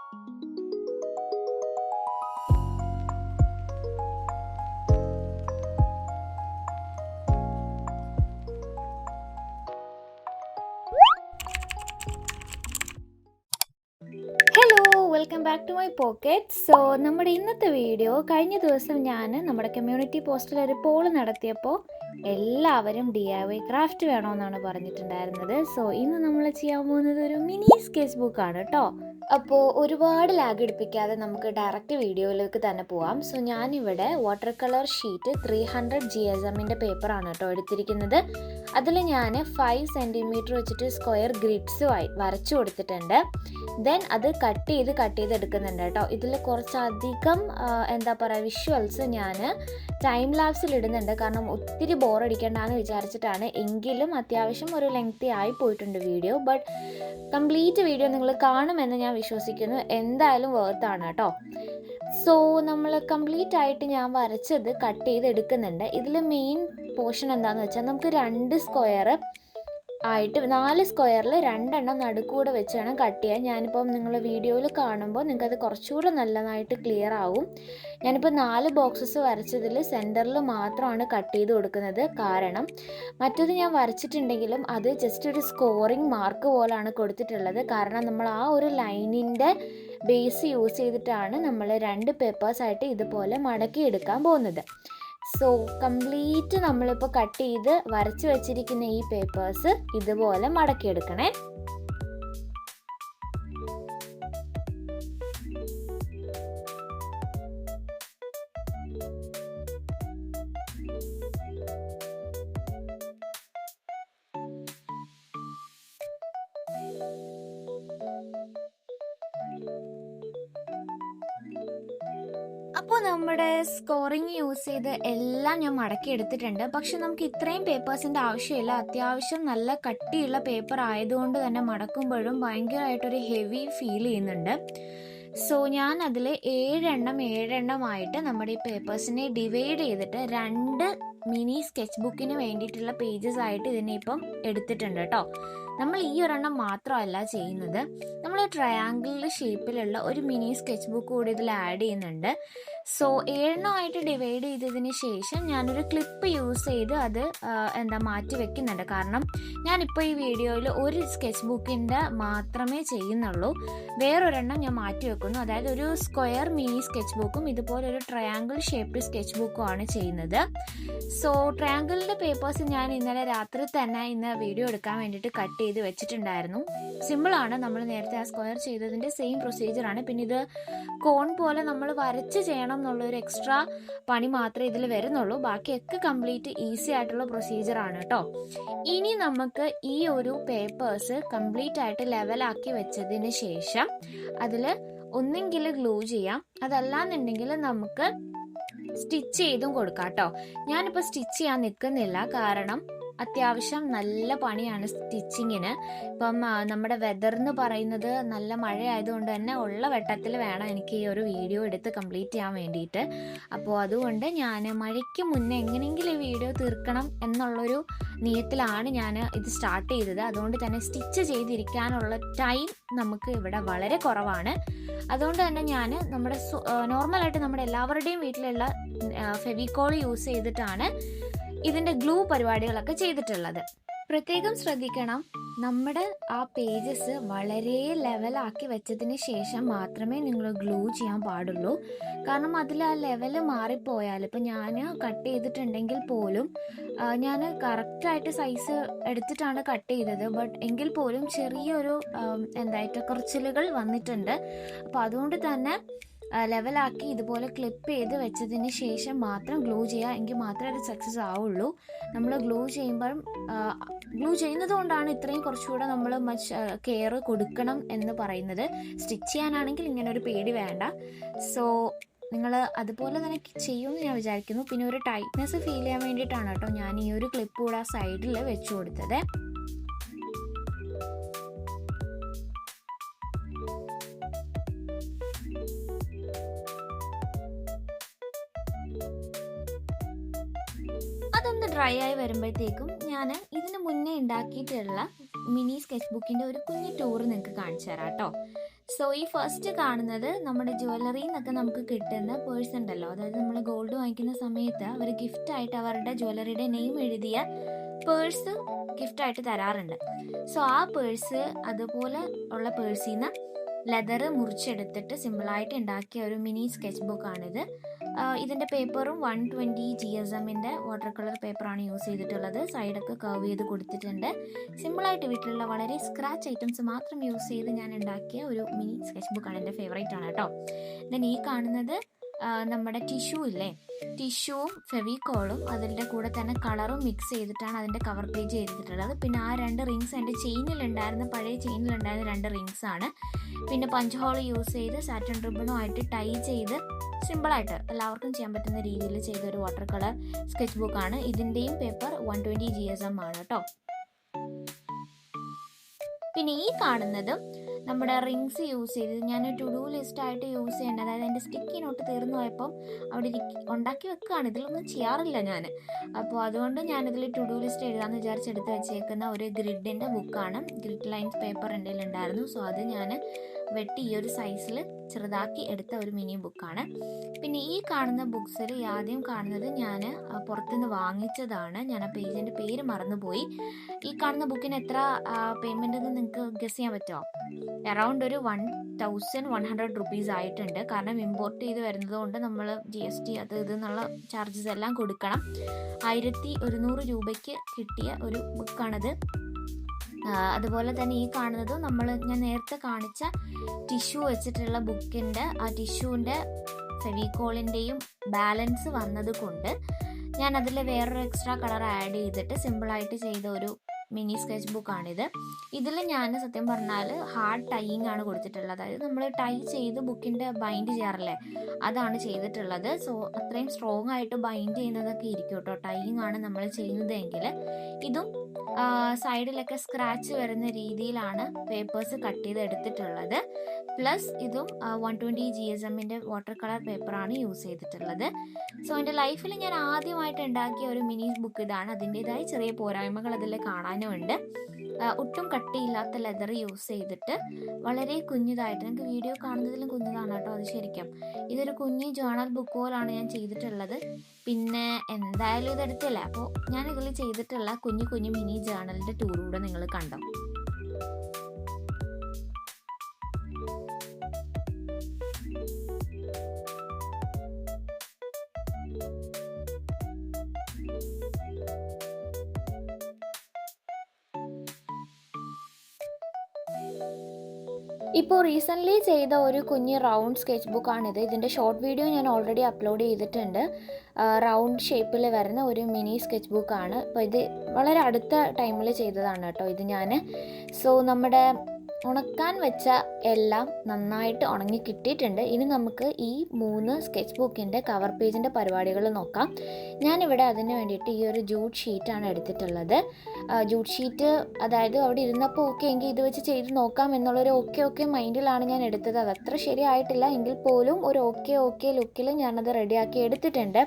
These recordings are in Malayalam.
Hello, welcome back to my pocket. So നമ്മുടെ ഇന്നത്തെ വീഡിയോ, കഴിഞ്ഞ ദിവസം ഞാൻ നമ്മുടെ കമ്മ്യൂണിറ്റി പോസ്റ്റിൽ ഒരു പോൾ നടത്തിയപ്പോൾ എല്ലാവരും DIY ക്രാഫ്റ്റ് വേണമെന്നാണ് പറഞ്ഞിട്ടുണ്ടായിരുന്നത്. സോ ഇന്ന് നമ്മൾ ചെയ്യാൻ പോകുന്നത് ഒരു മിനി സ്കെച്ച് ബുക്കാണ് കേട്ടോ. അപ്പോൾ ഒരുപാട് ലാഗ് എടുപ്പിക്കാതെ നമുക്ക് ഡയറക്റ്റ് വീഡിയോയിലേക്ക് തന്നെ പോവാം. സോ ഞാനിവിടെ വാട്ടർ കളർ ഷീറ്റ് 300 GSMൻ്റെ പേപ്പറാണ് കേട്ടോ എടുത്തിരിക്കുന്നത്. അതിൽ ഞാൻ 5 സെൻറ്റിമീറ്റർ വെച്ചിട്ട് സ്ക്വയർ ഗ്രിഡ്സ് വരച്ചു കൊടുത്തിട്ടുണ്ട്. ദെൻ അത് കട്ട് ചെയ്ത് എടുക്കുന്നുണ്ട് കേട്ടോ. ഇതിൽ കുറച്ചധികം വിഷ്വൽസ് ഞാൻ ടൈം ലാപ്സിൽ ഇടുന്നുണ്ട്, കാരണം ഒത്തിരി ബോറടിക്കേണ്ടെന്ന് വിചാരിച്ചിട്ടാണ്. എങ്കിലും അത്യാവശ്യം ഒരു ലെങ്തി ആയി പോയിട്ടുണ്ട് വീഡിയോ. ബട്ട് കംപ്ലീറ്റ് വീഡിയോ നിങ്ങൾ കാണുമെന്ന് ഞാൻ വിശ്വസിക്കുന്നു. എന്തായാലും വേർത്താണ് കേട്ടോ. സോ നമ്മൾ കംപ്ലീറ്റ് ആയിട്ട് ഞാൻ വരച്ചത് കട്ട് ചെയ്ത് എടുക്കുന്നുണ്ട്. ഇതിൽ മെയിൻ പോർഷൻ എന്താണെന്ന് വെച്ചാൽ, നമുക്ക് 2 സ്ക്വയർ ആയിട്ട് 4 സ്ക്വയറിൽ 2 എണ്ണം നടുക്കൂടെ വെച്ച് വേണം കട്ട് ചെയ്യാൻ. ഞാനിപ്പം നിങ്ങൾ വീഡിയോയിൽ കാണുമ്പോൾ നിങ്ങൾക്കത് കുറച്ചുകൂടെ നല്ലതായിട്ട് ക്ലിയർ ആവും. ഞാനിപ്പോൾ 4 ബോക്സസ് വരച്ചതിൽ സെൻറ്ററിൽ മാത്രമാണ് കട്ട് ചെയ്ത് കൊടുക്കുന്നത്. കാരണം മറ്റത് ഞാൻ വരച്ചിട്ടുണ്ടെങ്കിലും അത് ജസ്റ്റ് ഒരു സ്കോറിങ് മാർക്ക് പോലാണ് കൊടുത്തിട്ടുള്ളത്. കാരണം നമ്മൾ ആ ഒരു ലൈനിൻ്റെ ബേസ് യൂസ് ചെയ്തിട്ടാണ് നമ്മൾ 2 പേപ്പേഴ്സായിട്ട് ഇതുപോലെ മടക്കി എടുക്കാൻ പോകുന്നത്. സോ കംപ്ലീറ്റ് നമ്മളിപ്പോൾ കട്ട് ചെയ്ത് വരച്ച് വെച്ചിരിക്കുന്ന ഈ പേപ്പേഴ്സ് ഇതുപോലെ മടക്കിയെടുക്കണേ. അപ്പോൾ നമ്മുടെ സ്കോറിങ് യൂസ് ചെയ്ത് എല്ലാം ഞാൻ മടക്കി എടുത്തിട്ടുണ്ട്. പക്ഷെ നമുക്ക് ഇത്രയും പേപ്പേഴ്സിൻ്റെ ആവശ്യമില്ല. അത്യാവശ്യം നല്ല കട്ടിയുള്ള പേപ്പർ ആയതുകൊണ്ട് തന്നെ മടക്കുമ്പോഴും ഭയങ്കരമായിട്ടൊരു ഹെവി ഫീൽ ചെയ്യുന്നുണ്ട്. സോ ഞാൻ അതിൽ 7 എണ്ണമായിട്ട് നമ്മുടെ ഈ പേപ്പേഴ്സിനെ ഡിവൈഡ് ചെയ്തിട്ട് 2 മിനി സ്കെച്ച് ബുക്കിന് വേണ്ടിയിട്ടുള്ള പേജസ് ആയിട്ട് ഇതിനെ ഇപ്പം എടുത്തിട്ടുണ്ട് കേട്ടോ. നമ്മൾ ഈ ഒരെണ്ണം മാത്രമല്ല ചെയ്യുന്നത്, നമ്മൾ ട്രയാങ്കിൾ ഷേപ്പിലുള്ള ഒരു മിനി സ്കെച്ച് ബുക്ക് കൂടി ഇതിൽ ആഡ് ചെയ്യുന്നുണ്ട്. സോ 7 ഡിവൈഡ് ചെയ്തതിന് ശേഷം ഞാനൊരു ക്ലിപ്പ് യൂസ് ചെയ്ത് അത് മാറ്റി വെക്കുന്നുണ്ട്. കാരണം ഞാനിപ്പോൾ ഈ വീഡിയോയിൽ ഒരു സ്കെച്ച് ബുക്കിൻ്റെ മാത്രമേ ചെയ്യുന്നുള്ളൂ. വേറൊരെണ്ണം ഞാൻ മാറ്റി വെക്കുന്നു. അതായത് ഒരു സ്ക്വയർ മിനി സ്കെച്ച് ബുക്കും ഇതുപോലെ ഒരു ട്രയാങ്കിൾ ഷേപ്പ് സ്കെച്ച് ബുക്കും ആണ് ചെയ്യുന്നത്. സോ ട്രയാങ്കിളിൻ്റെ പേപ്പേഴ്സ് ഞാൻ ഇന്നലെ രാത്രി തന്നെ വീഡിയോ എടുക്കാൻ വേണ്ടിയിട്ട് കട്ട് ചെയ്ത് വെച്ചിട്ടുണ്ടായിരുന്നു. സിമ്പിളാണ്, നമ്മൾ നേരത്തെ ആ സ്ക്വയർ ചെയ്തതിൻ്റെ സെയിം പ്രൊസീജിയറാണ്. പിന്നെ ഇത് കോൺ പോലെ നമ്മൾ വരച്ച് ചെയ്യണം എന്നുള്ളൊരു എക്സ്ട്രാ പണി മാത്രമേ ഇതിൽ വരുന്നുള്ളൂ. ബാക്കിയൊക്കെ കംപ്ലീറ്റ് ഈസി ആയിട്ടുള്ള പ്രൊസീജിയറാണ് കേട്ടോ. ഇനി നമുക്ക് ഈ ഒരു പേപ്പേഴ്സ് കംപ്ലീറ്റ് ആയിട്ട് ലെവലാക്കി വെച്ചതിന് ശേഷം അതിൽ ഒന്നെങ്കിൽ ഗ്ലൂ ചെയ്യാം, അതല്ലാന്നുണ്ടെങ്കിൽ നമുക്ക് സ്റ്റിച്ച് ചെയ്തും കൊടുക്കാം കേട്ടോ. ഞാനിപ്പോൾ സ്റ്റിച്ച് ചെയ്യാൻ നിൽക്കുന്നില്ല, കാരണം അത്യാവശ്യം നല്ല പണിയാണ് സ്റ്റിച്ചിങ്ങിന്. ഇപ്പം നമ്മുടെ വെതർ എന്ന് പറയുന്നത് നല്ല മഴയായതുകൊണ്ട് തന്നെ ഉള്ള വെട്ടത്തിൽ വേണം എനിക്ക് ഈ ഒരു വീഡിയോ എടുത്ത് കംപ്ലീറ്റ് ചെയ്യാൻ വേണ്ടിയിട്ട്. അപ്പോൾ അതുകൊണ്ട് ഞാൻ മഴയ്ക്ക് മുന്നേ എങ്ങനെയെങ്കിലും ഈ വീഡിയോ തീർക്കണം എന്നുള്ളൊരു നിയത്തിലാണ് ഞാൻ ഇത് സ്റ്റാർട്ട് ചെയ്തത്. അതുകൊണ്ട് തന്നെ സ്റ്റിച്ച് ചെയ്തിരിക്കാനുള്ള ടൈം നമുക്ക് ഇവിടെ വളരെ കുറവാണ്. അതുകൊണ്ട് തന്നെ ഞാൻ നോർമലായിട്ട് നമ്മുടെ എല്ലാവരുടെയും വീട്ടിലുള്ള ഫെവിക്കോൾ യൂസ് ചെയ്തിട്ടാണ് ഇതിൻ്റെ ഗ്ലൂ പരിപാടികളൊക്കെ ചെയ്തിട്ടുള്ളത്. പ്രത്യേകം ശ്രദ്ധിക്കണം, നമ്മുടെ ആ പേജസ് വളരെ ലെവലാക്കി വെച്ചതിന് ശേഷം മാത്രമേ നിങ്ങൾ ഗ്ലൂ ചെയ്യാൻ പാടുള്ളൂ. കാരണം അതിൽ ആ ലെവല് മാറിപ്പോയാൽ, ഇപ്പം ഞാൻ കട്ട് ചെയ്തിട്ടുണ്ടെങ്കിൽ പോലും ഞാൻ കറക്റ്റായിട്ട് സൈസ് എടുത്തിട്ടാണ് കട്ട് ചെയ്തത്. ബട്ട് എങ്കിൽ പോലും ചെറിയൊരു കുറച്ചിലുകൾ വന്നിട്ടുണ്ട്. അപ്പോൾ അതുകൊണ്ട് തന്നെ ലെവലാക്കി ഇതുപോലെ ക്ലിപ്പ് ചെയ്ത് വെച്ചതിന് ശേഷം മാത്രം ഗ്ലൂ ചെയ്യുക, എങ്കിൽ മാത്രമേ അത് സക്സസ് ആവുള്ളൂ. നമ്മൾ ഗ്ലൂ ചെയ്യുന്നത് കൊണ്ടാണ് ഇത്രയും കുറച്ചുകൂടെ നമ്മൾ കെയർ കൊടുക്കണം എന്ന് പറയുന്നത്. സ്റ്റിച്ച് ചെയ്യാനാണെങ്കിൽ ഇങ്ങനെ ഒരു പേടി വേണ്ട. സോ നിങ്ങൾ അതുപോലെ തന്നെ ചെയ്യുമെന്ന് ഞാൻ വിചാരിക്കുന്നു. പിന്നെ ഒരു ടൈറ്റ്നെസ് ഫീൽ ചെയ്യാൻ വേണ്ടിയിട്ടാണ് കേട്ടോ ഞാൻ ഈ ഒരു ക്ലിപ്പ് കൂടെ ആ സൈഡിൽ വെച്ച് കൊടുത്തത്. അതൊന്ന് ഡ്രൈ ആയി വരുമ്പോഴത്തേക്കും ഞാൻ ഇതിന് മുന്നേ ഉണ്ടാക്കിയിട്ടുള്ള മിനി സ്കെച്ച് ബുക്കിൻ്റെ ഒരു കുഞ്ഞു ടൂർ നിങ്ങൾക്ക് കാണിച്ചു തരാം കേട്ടോ. സോ ഈ ഫസ്റ്റ് കാണുന്നത് നമ്മുടെ ജ്വല്ലറിയിൽ നിന്നൊക്കെ നമുക്ക് കിട്ടുന്ന പേഴ്സ് ഉണ്ടല്ലോ, അതായത് നമ്മൾ ഗോൾഡ് വാങ്ങിക്കുന്ന സമയത്ത് അവർ ഗിഫ്റ്റായിട്ട് അവരുടെ ജ്വല്ലറിയുടെ നെയിം എഴുതിയ പേഴ്സ് ഗിഫ്റ്റായിട്ട് തരാറുണ്ട്. സോ ആ പേഴ്സ്, അതുപോലെ ഉള്ള പേഴ്സിൽ നിന്ന് ലെതർ മുറിച്ചെടുത്തിട്ട് സിമ്പിളായിട്ട് ഉണ്ടാക്കിയ ഒരു മിനി സ്കെച്ച് ബുക്കാണിത്. ഇതിൻ്റെ പേപ്പറും 120 GSMൻ്റെ വാട്ടർ കളർ പേപ്പറാണ് യൂസ് ചെയ്തിട്ടുള്ളത്. സൈഡൊക്കെ കർവ് ചെയ്ത് കൊടുത്തിട്ടുണ്ട്. സിമ്പിളായിട്ട് വീട്ടിലുള്ള വളരെ സ്ക്രാച്ച് ഐറ്റംസ് മാത്രം യൂസ് ചെയ്ത് ഞാൻ ഉണ്ടാക്കിയ ഒരു മിനി സ്കെച്ച് ബുക്കാണ്. എൻ്റെ ഫേവറേറ്റ് ആണ് കേട്ടോ. ദെൻ ഈ കാണുന്നത് നമ്മുടെ ടിഷ്യൂ ഇല്ലേ, ടിഷ്യൂവും ഫെവിക്കോളും അതിൻ്റെ കൂടെ തന്നെ കളറും മിക്സ് ചെയ്തിട്ടാണ് അതിൻ്റെ കവർ പേജ് ചെയ്തിട്ടുള്ളത്. പിന്നെ ആ 2 റിങ്സ് എൻ്റെ പഴയ ചെയിനിലുണ്ടായിരുന്ന 2 റിങ്സ് ആണ്. പിന്നെ പഞ്ച് ഹോൾ യൂസ് ചെയ്ത് സാറ്റൻ റിബണും ആയിട്ട് ടൈ ചെയ്ത് സിമ്പിളായിട്ട് എല്ലാവർക്കും ചെയ്യാൻ പറ്റുന്ന രീതിയിൽ ചെയ്തൊരു വാട്ടർ കളർ സ്കെച്ച് ബുക്കാണ്. ഇതിൻ്റെയും പേപ്പർ 120 GSM ആണ് കേട്ടോ. പിന്നെ ഈ കാണുന്നതും നമ്മുടെ റിങ്സ് യൂസ് ചെയ്ത് ഞാൻ ടു ഡു ലിസ്റ്റ് ആയിട്ട് യൂസ് ചെയ്യേണ്ടത്, അതായത് എൻ്റെ സ്റ്റിക്കി നോട്ട് തീർന്നു പോയപ്പം അവിടെ ഉണ്ടാക്കി വെക്കുകയാണ്. ഇതിലൊന്നും ചെയ്യാറില്ല ഞാൻ. അപ്പോൾ അതുകൊണ്ട് ഞാനിതിൽ ടു ഡു ലിസ്റ്റ് എഴുതാമെന്ന് വിചാരിച്ചെടുത്ത് വെച്ചേക്കുന്ന ഒരു ഗ്രിഡിൻ്റെ ബുക്കാണ്. ഗ്രിഡ് ലൈൻസ് പേപ്പർ എൻ്റെ ഉണ്ടായിരുന്നു. സോ അത് ഞാൻ വെട്ടി ഈ ഒരു സൈസിൽ ചെറുതാക്കി എടുത്ത ഒരു മിനി ബുക്കാണ്. പിന്നെ ഈ കാണുന്ന ബുക്സിൽ ആദ്യം കാണുന്നത് ഞാൻ പുറത്തുനിന്ന് വാങ്ങിച്ചതാണ്. ഞാൻ ആ പേജിൻ്റെ പേര് മറന്നുപോയി. ഈ കാണുന്ന ബുക്കിന് എത്ര പേയ്മെൻ്റ് എന്ന് നിങ്ങൾക്ക് ഗസ് ചെയ്യാൻ പറ്റുമോ? അറൗണ്ട് ഒരു 1100 റുപ്പീസ് ആയിട്ടുണ്ട്. കാരണം ഇമ്പോർട്ട് ചെയ്ത് വരുന്നത് കൊണ്ട് നമ്മൾ GST അത് ഇതെന്നുള്ള ചാർജസ് എല്ലാം കൊടുക്കണം. 1100 രൂപയ്ക്ക് കിട്ടിയ ഒരു ബുക്കാണിത്. അതുപോലെ തന്നെ ഈ കാണുന്നത് ഞാൻ നേരത്തെ കാണിച്ച ടിഷ്യൂ വെച്ചിട്ടുള്ള ബുക്കിൻ്റെ ആ ടിഷ്യൂവിൻ്റെ ഫെവിക്കോളിൻ്റെയും ബാലൻസ് വന്നത് കൊണ്ട് ഞാൻ അതിൽ വേറൊരു എക്സ്ട്രാ കളർ ആഡ് ചെയ്തിട്ട് സിമ്പിളായിട്ട് ചെയ്ത ഒരു മിനി സ്കെച്ച് ബുക്കാണിത്. ഇതിൽ ഞാൻ സത്യം പറഞ്ഞാൽ ഹാർഡ് ടൈയിങ് ആണ് കൊടുത്തിട്ടുള്ളത്. അതായത് നമ്മൾ ടൈ ചെയ്ത് ബുക്കിൻ്റെ ബൈൻഡ് ചെയ്യാറില്ലേ, അതാണ് ചെയ്തിട്ടുള്ളത്. സോ അത്രയും സ്ട്രോങ് ആയിട്ട് ബൈൻഡ് ചെയ്യുന്നതൊക്കെ ഇരിക്കും കേട്ടോ, ടൈയിങ് ആണ് നമ്മൾ ചെയ്യുന്നതെങ്കിൽ. ഇതും സൈഡിലൊക്കെ സ്ക്രാച്ച് വരുന്ന രീതിയിലാണ് പേപ്പേഴ്സ് കട്ട് ചെയ്ത് എടുത്തിട്ടുള്ളത്. പ്ലസ് ഇതും 120 GSMൻ്റെ വാട്ടർ കളർ പേപ്പറാണ് യൂസ് ചെയ്തിട്ടുള്ളത്. സോ എൻ്റെ ലൈഫിൽ ഞാൻ ആദ്യമായിട്ട് ഉണ്ടാക്കിയ ഒരു മിനി ബുക്ക് ഇതാണ്. അതിൻ്റെതായ ചെറിയ പോരായ്മകൾ അതിൽ കാണാനുമുണ്ട്. ഒട്ടും കട്ടിയില്ലാത്ത ലെതർ യൂസ് ചെയ്തിട്ട് വളരെ കുഞ്ഞിതായിട്ട്, നിങ്ങൾക്ക് വീഡിയോ കാണുന്നതിലും കുഞ്ഞതാണ് കേട്ടോ അത് ശരിക്കും. ഇതൊരു കുഞ്ഞി ജേണൽ ബുക്ക് പോലാണ് ഞാൻ ചെയ്തിട്ടുള്ളത്. പിന്നെ എന്തായാലും ഇതെടുത്തില്ല, അപ്പോൾ ഞാൻ ഇതിൽ ചെയ്തിട്ടുള്ള കുഞ്ഞു കുഞ്ഞു മിനി ജേണലിൻ്റെ ടൂറൂടെ നിങ്ങൾ കണ്ടോ. ഇപ്പോൾ റീസെൻ്റ്ലി ചെയ്ത ഒരു കുഞ്ഞ് റൗണ്ട് സ്കെച്ച് ബുക്കാണിത്. ഇതിൻ്റെ ഷോർട്ട് വീഡിയോ ഞാൻ ഓൾറെഡി അപ്ലോഡ് ചെയ്തിട്ടുണ്ട്. റൗണ്ട് ഷേപ്പിൽ വരുന്ന ഒരു മിനി സ്കെച്ച് ബുക്കാണ്. അപ്പോൾ ഇത് വളരെ അടുത്ത ടൈമിൽ ചെയ്തതാണ് കേട്ടോ ഇത് ഞാൻ. സോ നമ്മുടെ ഉണക്കാൻ വെച്ച എല്ലാം നന്നായിട്ട് ഉണങ്ങി കിട്ടിയിട്ടുണ്ട്. ഇനി നമുക്ക് ഈ 3 സ്കെച്ച് ബുക്കിൻ്റെ കവർ പേജിൻ്റെ പരിപാടികൾ നോക്കാം. ഞാനിവിടെ അതിന് വേണ്ടിയിട്ട് ഈ ഒരു ജൂട്ട് ഷീറ്റാണ് എടുത്തിട്ടുള്ളത്. ജൂട്ട് ഷീറ്റ് അതായത് അവിടെ ഇരുന്നപ്പോൾ ഓക്കെ എങ്കിൽ ഇത് വെച്ച് ചെയ്ത് നോക്കാം എന്നുള്ളൊരു ഓക്കെ മൈൻഡിലാണ് ഞാൻ എടുത്തത്. അതത്ര ശരിയായിട്ടില്ല എങ്കിൽ പോലും ഒരു ഓക്കെ ലുക്കിൽ ഞാനത് റെഡിയാക്കി എടുത്തിട്ടുണ്ട്.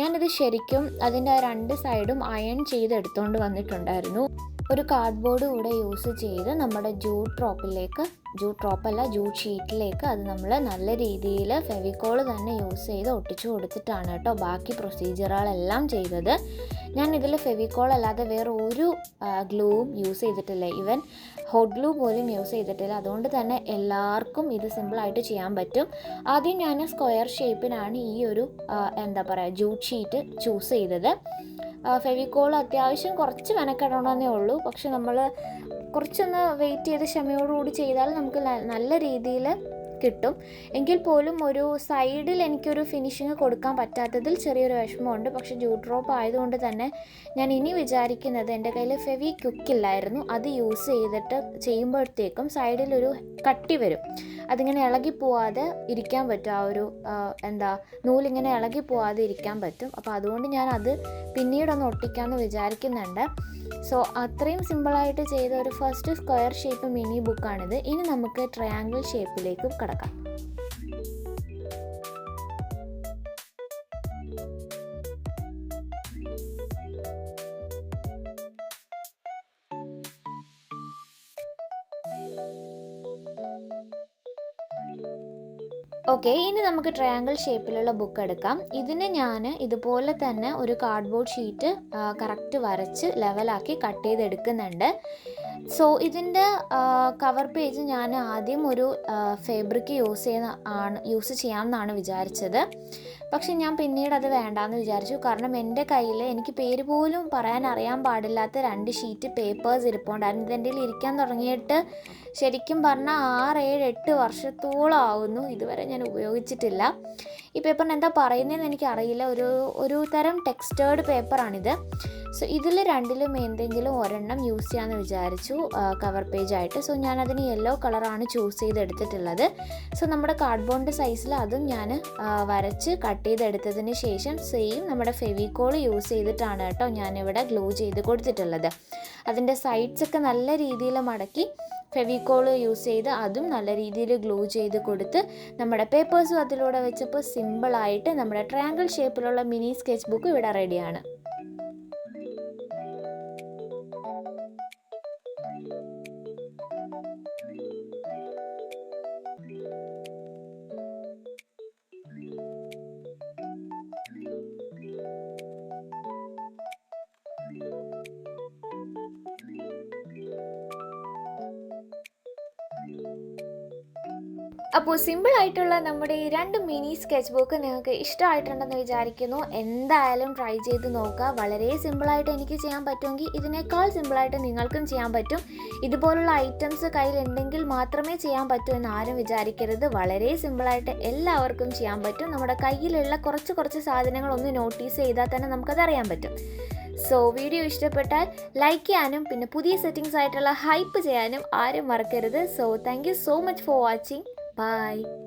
ഞാനിത് ശരിക്കും അതിൻ്റെ 2 സൈഡും അയൺ ചെയ്ത് എടുത്തുകൊണ്ട് വന്നിട്ടുണ്ടായിരുന്നു. ഒരു കാർഡ്ബോർഡ് കൂടെ യൂസ് ചെയ്ത് നമ്മുടെ ജൂട്ട് ഷീറ്റിലേക്ക് അത് നമ്മൾ നല്ല രീതിയിൽ ഫെവിക്കോൾ തന്നെ യൂസ് ചെയ്ത് ഒട്ടിച്ചു കൊടുത്തിട്ടാണ് കേട്ടോ ബാക്കി പ്രൊസീജിയറുകളെല്ലാം ചെയ്തത്. ഞാൻ ഇതിൽ ഫെവിക്കോൾ അല്ലാതെ വേറെ ഒരു ഗ്ലൂവും യൂസ് ചെയ്തിട്ടില്ല. ഈവൻ ഹോട്ട് ഗ്ലൂ പോലും യൂസ് ചെയ്തിട്ടില്ല. അതുകൊണ്ട് തന്നെ എല്ലാവർക്കും ഇത് സിമ്പിളായിട്ട് ചെയ്യാൻ പറ്റും. ആദ്യം ഞാൻ സ്ക്വയർ ഷേപ്പിനാണ് ഈ ഒരു ജൂട്ട് ഷീറ്റ് ചൂസ് ചെയ്തത്. ഫെവിക്കോൾ അത്യാവശ്യം കുറച്ച് മെനക്കെടണമെന്നേ ഉള്ളൂ. പക്ഷെ നമ്മൾ കുറച്ചൊന്ന് വെയിറ്റ് ചെയ്ത് ക്ഷമയോടുകൂടി ചെയ്താൽ നമുക്ക് നല്ല രീതിയിൽ കിട്ടും. എങ്കിൽ പോലും ഒരു സൈഡിൽ എനിക്കൊരു ഫിനിഷിങ് കൊടുക്കാൻ പറ്റാത്തതിൽ ചെറിയൊരു വിഷമമുണ്ട്. പക്ഷേ ജൂട്ട് ഡ്രോപ്പ് ആയതുകൊണ്ട് തന്നെ ഞാൻ ഇനി വിചാരിക്കുന്നത്, എൻ്റെ കയ്യിൽ ഫെവി ക്വിക്കില്ലായിരുന്നു, അത് യൂസ് ചെയ്തിട്ട് ചെയ്യുമ്പോഴത്തേക്കും സൈഡിലൊരു കട്ടി വരും. അതിങ്ങനെ ഇളകി പോവാതെ ഇരിക്കാൻ പറ്റും. ആ ഒരു നൂലിങ്ങനെ ഇളകി പോവാതെ ഇരിക്കാൻ പറ്റും. അപ്പോൾ അതുകൊണ്ട് ഞാൻ അത് പിന്നീടൊന്ന് ഒട്ടിക്കാമെന്ന് വിചാരിക്കുന്നുണ്ട്. സോ അത്രയും സിമ്പിളായിട്ട് ചെയ്ത ഒരു ഫസ്റ്റ് സ്ക്വയർ ഷേപ്പ് മിനി ബുക്കാണിത്. ഇനി നമുക്ക് ട്രയാങ്കിൾ ഷേപ്പിലേക്ക് കടക്കാം. ഓക്കെ, ഇനി നമുക്ക് ട്രയാങ്കിൾ ഷേപ്പിലുള്ള ബുക്ക് എടുക്കാം. ഇതിന് ഞാൻ ഇതുപോലെ തന്നെ ഒരു കാർഡ്ബോർഡ് ഷീറ്റ് കറക്റ്റ് വരച്ച് ലെവലാക്കി കട്ട് ചെയ്തെടുക്കുന്നുണ്ട്. സോ ഇതിൻ്റെ കവർ പേജ് ഞാൻ ആദ്യം ഒരു ഫാബ്രിക് യൂസ് ചെയ്യാമെന്നാണ് വിചാരിച്ചത്. പക്ഷെ ഞാൻ പിന്നീട് അത് വേണ്ടാന്ന് വിചാരിച്ചു. കാരണം എൻ്റെ കയ്യിൽ എനിക്ക് പേര് പോലും പറയാൻ അറിയാൻ പാടില്ലാത്ത 2 ഷീറ്റ് പേപ്പേഴ്സ് ഇരിപ്പുണ്ടായിരുന്നു. ഇതെൻ്റെ കയ്യിൽ ഇരിക്കാൻ തുടങ്ങിയിട്ട് ശരിക്കും പറഞ്ഞാൽ 6, 7, 8 വർഷത്തോളം ആവുന്നു. ഇതുവരെ ഞാൻ ഉപയോഗിച്ചിട്ടില്ല. ഈ പേപ്പറിന് എന്താ പറയുന്നതെന്ന് എനിക്കറിയില്ല. ഒരു തരം ടെക്സ്റ്റേർഡ് പേപ്പറാണിത്. സോ ഇതിൽ രണ്ടിലും എന്തെങ്കിലും ഒരെണ്ണം യൂസ് ചെയ്യാമെന്ന് വിചാരിച്ചു കവർ പേജായിട്ട്. സോ ഞാനതിന് യെല്ലോ കളറാണ് ചൂസ് ചെയ്തെടുത്തിട്ടുള്ളത്. സോ നമ്മുടെ കാർഡ്ബോർഡ് സൈസിൽ അതും ഞാൻ വരച്ച് കട്ട് ചെയ്തെടുത്തതിന് ശേഷം സെയിം നമ്മുടെ ഫെവിക്കോൾ യൂസ് ചെയ്തിട്ടാണ് കേട്ടോ ഞാനിവിടെ ഗ്ലൂ ചെയ്ത് കൊടുത്തിട്ടുള്ളത്. അതിൻ്റെ സൈഡ്സൊക്കെ നല്ല രീതിയിൽ മടക്കി ഫെവിക്കോൾ യൂസ് ചെയ്ത് അതും നല്ല രീതിയിൽ ഗ്ലൂ ചെയ്ത് കൊടുത്ത് നമ്മുടെ പേപ്പേഴ്സും അതിലൂടെ വെച്ചപ്പോൾ സിമ്പിളായിട്ട് നമ്മുടെ ട്രയാങ്കിൾ ഷേപ്പിലുള്ള മിനി സ്കെച്ച് ബുക്ക് ഇവിടെ റെഡിയാണ്. അപ്പോൾ സിമ്പിളായിട്ടുള്ള നമ്മുടെ ഈ 2 മിനി സ്കെച്ച് ബുക്ക് നിങ്ങൾക്ക് ഇഷ്ടമായിട്ടുണ്ടെന്ന് വിചാരിക്കുന്നു. എന്തായാലും ട്രൈ ചെയ്ത് നോക്കുക. വളരെ സിമ്പിളായിട്ട് എനിക്ക് ചെയ്യാൻ പറ്റുമെങ്കിൽ ഇതിനേക്കാൾ സിമ്പിളായിട്ട് നിങ്ങൾക്കും ചെയ്യാൻ പറ്റും. ഇതുപോലുള്ള ഐറ്റംസ് കയ്യിലുണ്ടെങ്കിൽ മാത്രമേ ചെയ്യാൻ പറ്റൂ എന്ന് ആരും വിചാരിക്കരുത്. വളരെ സിമ്പിളായിട്ട് എല്ലാവർക്കും ചെയ്യാൻ പറ്റും. നമ്മുടെ കയ്യിലുള്ള കുറച്ച് സാധനങ്ങൾ ഒന്ന് നോട്ടീസ് ചെയ്താൽ തന്നെ നമുക്കതറിയാൻ പറ്റും. സോ വീഡിയോ ഇഷ്ടപ്പെട്ടാൽ ലൈക്ക് ചെയ്യാനും പിന്നെ പുതിയ സെറ്റിങ്സ് ആയിട്ടുള്ള ഹൈപ്പ് ചെയ്യാനും ആരും മറക്കരുത്. So thank you so much for watching. Bye.